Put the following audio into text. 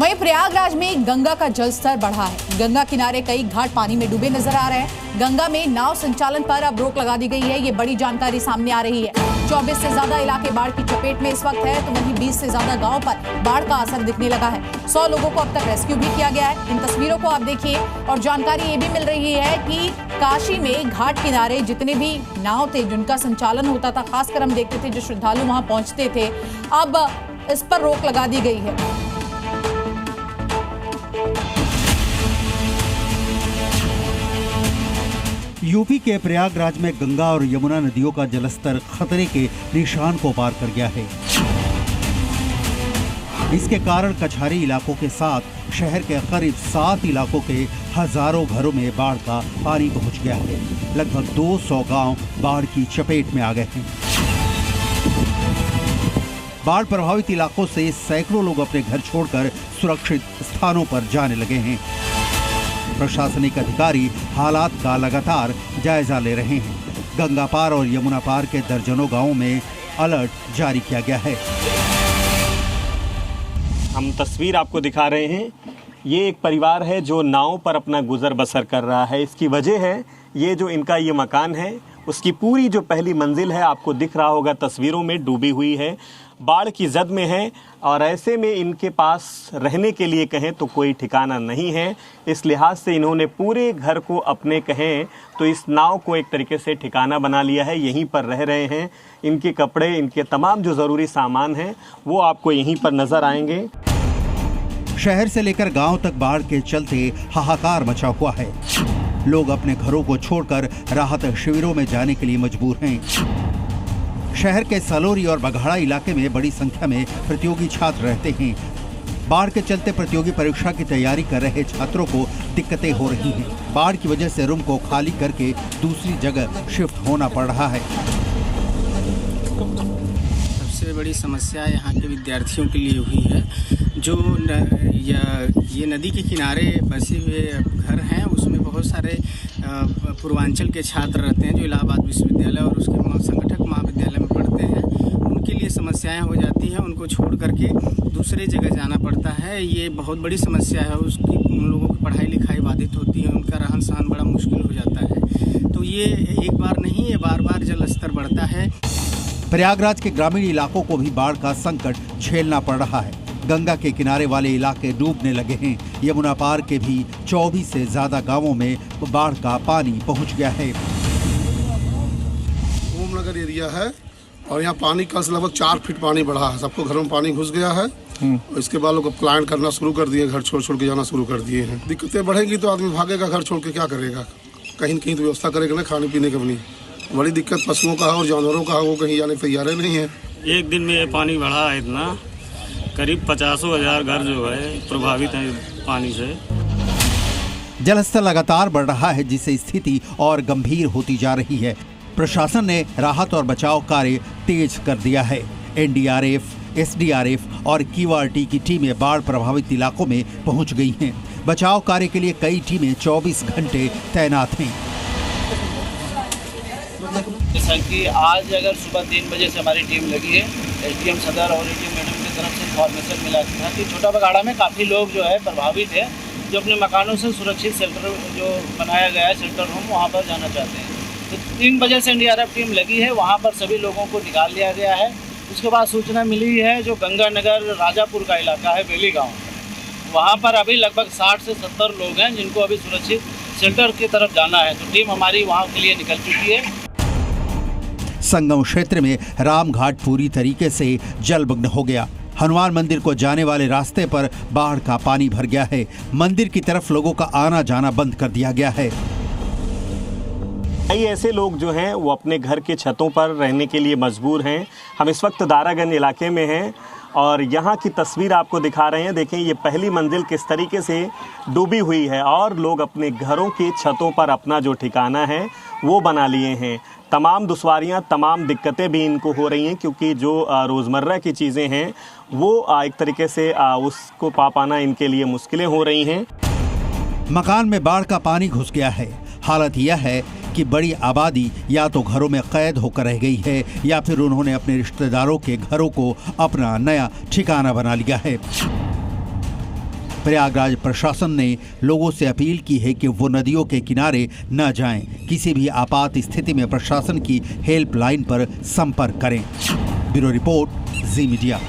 वहीं प्रयागराज में गंगा का जलस्तर बढ़ा है। गंगा किनारे कई घाट पानी में डूबे नजर आ रहे हैं। गंगा में नाव संचालन पर अब रोक लगा दी गई है। ये बड़ी जानकारी सामने आ रही है। 24 से ज्यादा इलाके बाढ़ की चपेट में इस वक्त है, तो वहीं 20 से ज्यादा गांव पर बाढ़ का असर दिखने लगा है। 100 लोगों को अब तक रेस्क्यू भी किया गया है। इन तस्वीरों को आप देखिए और जानकारी ये भी मिल रही है कि काशी में घाट किनारे जितने भी नाव थे जिनका संचालन होता था, खासकर हम देखते थे जो श्रद्धालु वहां पहुंचते थे, अब इस पर रोक लगा दी गई है। यूपी के प्रयागराज में गंगा और यमुना नदियों का जलस्तर खतरे के निशान को पार कर गया है। इसके कारण कछारी इलाकों के साथ शहर के करीब 7 इलाकों के हजारों घरों में बाढ़ का पानी पहुंच गया है। लगभग 200 गांव बाढ़ की चपेट में आ गए हैं। बाढ़ प्रभावित इलाकों से सैकड़ों लोग अपने घर छोड़कर सुरक्षित स्थानों पर जाने लगे हैं। प्रशासनिक अधिकारी हालात का लगातार जायजा ले रहे हैं। गंगा पार और यमुना पार के दर्जनों गांवों में अलर्ट जारी किया गया है। हम तस्वीर आपको दिखा रहे हैं। ये एक परिवार है जो नाव पर अपना गुजर बसर कर रहा है। इसकी वजह है ये जो इनका ये मकान है, उसकी पूरी जो पहली मंजिल है आपको दिख रहा होगा तस्वीरों में, डूबी हुई है, बाढ़ की जद में है। और ऐसे में इनके पास रहने के लिए कहें तो कोई ठिकाना नहीं है। इस लिहाज से इन्होंने पूरे घर को अपने कहें तो इस नाव को एक तरीके से ठिकाना बना लिया है। यहीं पर रह रहे हैं। इनके कपड़े, इनके तमाम जो ज़रूरी सामान हैं वो आपको यहीं पर नज़र आएंगे। शहर से लेकर गांव तक बाढ़ के चलते हाहाकार मचा हुआ है। लोग अपने घरों को छोड़कर राहत शिविरों में जाने के लिए मजबूर हैं। शहर के सलोरी और बघाड़ा इलाके में बड़ी संख्या में प्रतियोगी छात्र रहते हैं। बाढ़ के चलते प्रतियोगी परीक्षा की तैयारी कर रहे छात्रों को दिक्कतें हो रही हैं। बाढ़ की वजह से रूम को खाली करके दूसरी जगह शिफ्ट होना पड़ रहा है। सबसे बड़ी समस्या यहाँ के विद्यार्थियों के लिए हुई है। जो ये नदी के किनारे बसे हुए घर हैं, उसमें बहुत सारे पूर्वांचल के छात्र रहते हैं जो इलाहाबाद विश्वविद्यालय और उसके संगठक महाविद्यालय में पढ़ते हैं। उनके लिए समस्याएं हो जाती हैं, उनको छोड़ करके दूसरे जगह जाना पड़ता है। ये बहुत बड़ी समस्या है। उसकी उन लोगों की पढ़ाई लिखाई बाधित होती है, उनका रहन सहन बड़ा मुश्किल हो जाता है। तो ये एक बार नहीं, ये बार बार जल स्तर बढ़ता है। प्रयागराज के ग्रामीण इलाकों को भी बाढ़ का संकट झेलना पड़ रहा है। गंगा के किनारे वाले इलाके डूबने लगे हैं। यमुना पार के भी 24 से ज्यादा गांवों में बाढ़ का पानी पहुंच गया है। ओमनगर एरिया है और यहाँ पानी कल से लगभग 4 फीट पानी बढ़ा है। सबको घरों में पानी घुस गया है। इसके बाद लोग प्लान करना शुरू कर दिए, घर छोड़ के जाना शुरू कर दिए हैं। दिक्कतें बढ़ेंगी तो आदमी भागेगा, घर छोड़ के क्या करेगा? कहीं न कहीं तो व्यवस्था करेगा ना खाने पीने की। अपनी बड़ी दिक्कत पशुओं का है और जानवरों का है, वो कहीं जाने तैयार नहीं है। एक दिन में ये पानी बढ़ा है इतना, करीब 50,000 घर जो है प्रभावित हैं पानी से। जलस्तर लगातार बढ़ रहा है, जिससे स्थिति और गंभीर होती जा रही है। प्रशासन ने राहत और बचाव कार्य तेज कर दिया है। एनडीआरएफ, एसडीआरएफ और क्यूआरटी की टीमें बाढ़ प्रभावित इलाकों में पहुंच गई हैं। बचाव कार्य के लिए कई टीमें 24 घंटे तैनात हैं। जैसा कि आज अगर सुबह 3 बजे से हमारी टीम लगी है, एसडीएम सदर और एडीएम मैडम की तरफ से इन्फॉर्मेशन मिला था कि छोटा बघाड़ा में काफ़ी लोग जो है प्रभावित है, जो अपने मकानों से सुरक्षित शेल्टर जो बनाया गया है, शेल्टर होम, वहाँ पर जाना चाहते हैं। तो 3 बजे से एनडीआरएफ टीम लगी है, वहाँ पर सभी लोगों को निकाल लिया गया है। उसके बाद सूचना मिली है जो गंगानगर राजापुर का इलाका है, बेली गाँव, वहाँ पर अभी लगभग 60 से 70 लोग हैं जिनको अभी सुरक्षित शेल्टर की तरफ जाना है। तो टीम हमारी वहाँ के लिए निकल चुकी है। संगम क्षेत्र में रामघाट पूरी तरीके से जलमग्न हो गया। हनुमान मंदिर को जाने वाले रास्ते पर बाढ़ का पानी भर गया है। मंदिर की तरफ लोगों का आना जाना बंद कर दिया गया है। कई ऐसे लोग जो हैं वो अपने घर के छतों पर रहने के लिए मजबूर हैं। हम इस वक्त दारागंज इलाके में हैं और यहाँ की तस्वीर आपको दिखा रहे हैं। देखें ये पहली मंजिल किस तरीके से डूबी हुई है और लोग अपने घरों की छतों पर अपना जो ठिकाना है वो बना लिए हैं। तमाम दुश्वारियाँ, तमाम दिक्कतें भी इनको हो रही हैं क्योंकि जो रोज़मर्रा की चीज़ें हैं वो एक तरीके से उसको पा पाना इनके लिए मुश्किलें हो रही हैं। मकान में बाढ़ का पानी घुस गया है। हालत यह है कि बड़ी आबादी या तो घरों में कैद होकर रह गई है या फिर उन्होंने अपने रिश्तेदारों के घरों को अपना नया ठिकाना बना लिया है। प्रयागराज प्रशासन ने लोगों से अपील की है कि वो नदियों के किनारे न जाएं। किसी भी आपात स्थिति में प्रशासन की हेल्पलाइन पर संपर्क करें। ब्यूरो रिपोर्ट, जी मीडिया।